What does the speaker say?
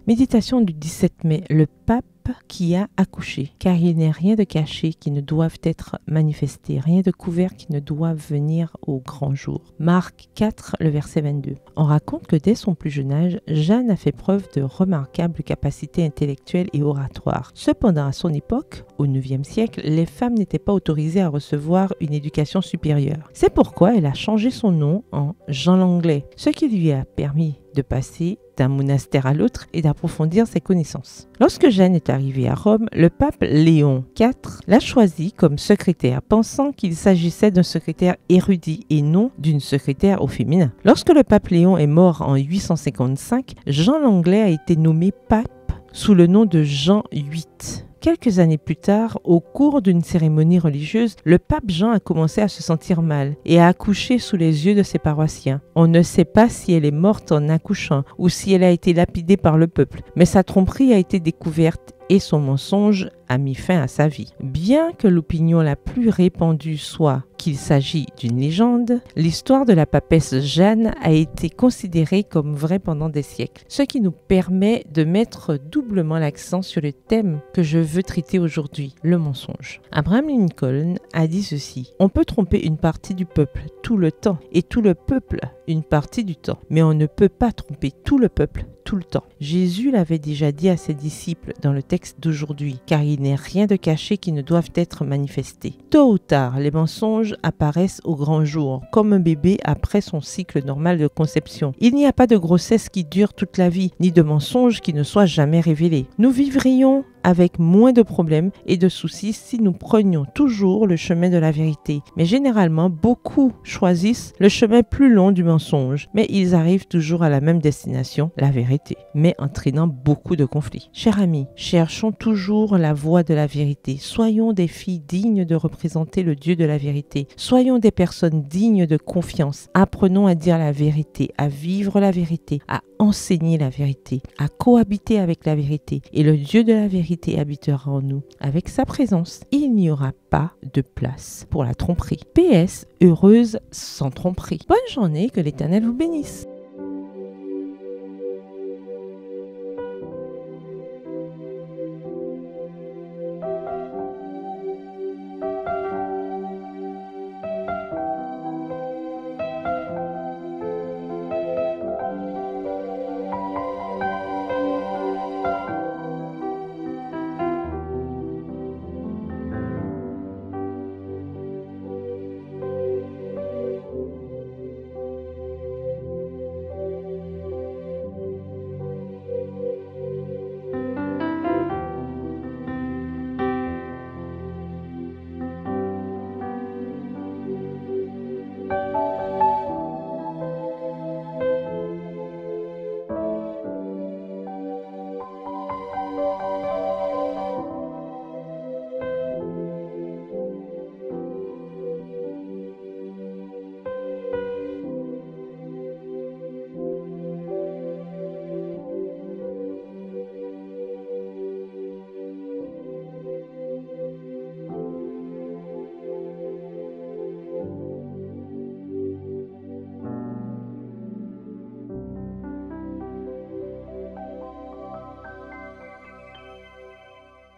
Méditation du 17 mai, le pape qui a accouché, car il n'est rien de caché qui ne doive être manifesté, rien de couvert qui ne doive venir au grand jour. Marc 4, le verset 22. On raconte que dès son plus jeune âge, Jeanne a fait preuve de remarquables capacités intellectuelles et oratoires. Cependant, à son époque, au IXe siècle, les femmes n'étaient pas autorisées à recevoir une éducation supérieure. C'est pourquoi elle a changé son nom en Jean Langlais, ce qui lui a permis de passer d'un monastère à l'autre et d'approfondir ses connaissances. Lorsque Jeanne est arrivée à Rome, le pape Léon IV l'a choisie comme secrétaire, pensant qu'il s'agissait d'un secrétaire érudit et non d'une secrétaire au féminin. Lorsque le pape Léon est mort en 855, Jean Langlais a été nommé pape sous le nom de Jean VIII. Quelques années plus tard, au cours d'une cérémonie religieuse, le pape Jean a commencé à se sentir mal et a accouché sous les yeux de ses paroissiens. On ne sait pas si elle est morte en accouchant ou si elle a été lapidée par le peuple, mais sa tromperie a été découverte et son mensonge a mis fin à sa vie. Bien que l'opinion la plus répandue soit qu'il s'agit d'une légende, l'histoire de la papesse Jeanne a été considérée comme vraie pendant des siècles, ce qui nous permet de mettre doublement l'accent sur le thème que je veux traiter aujourd'hui, le mensonge. Abraham Lincoln a dit ceci: on peut tromper une partie du peuple tout le temps et tout le peuple une partie du temps, mais on ne peut pas tromper tout le peuple tout le temps. Jésus l'avait déjà dit à ses disciples dans le texte d'aujourd'hui, car il n'est rien de caché qui ne doive être manifesté. Tôt ou tard, les mensonges apparaissent au grand jour, comme un bébé après son cycle normal de conception. Il n'y a pas de grossesse qui dure toute la vie, ni de mensonge qui ne soit jamais révélé. Nous vivrions avec moins de problèmes et de soucis si nous prenions toujours le chemin de la vérité. Mais généralement, beaucoup choisissent le chemin plus long du mensonge, mais ils arrivent toujours à la même destination, la vérité, mais entraînant beaucoup de conflits. Chers amis, cherchons toujours la voie de la vérité. Soyons des filles dignes de représenter le Dieu de la vérité. Soyons des personnes dignes de confiance. Apprenons à dire la vérité, à vivre la vérité, à enseigner la vérité, à cohabiter avec la vérité. Et le Dieu de la vérité habitera en nous. Avec sa présence, il n'y aura pas de place pour la tromperie. PS, heureuse sans tromperie. Bonne journée, que l'Éternel vous bénisse.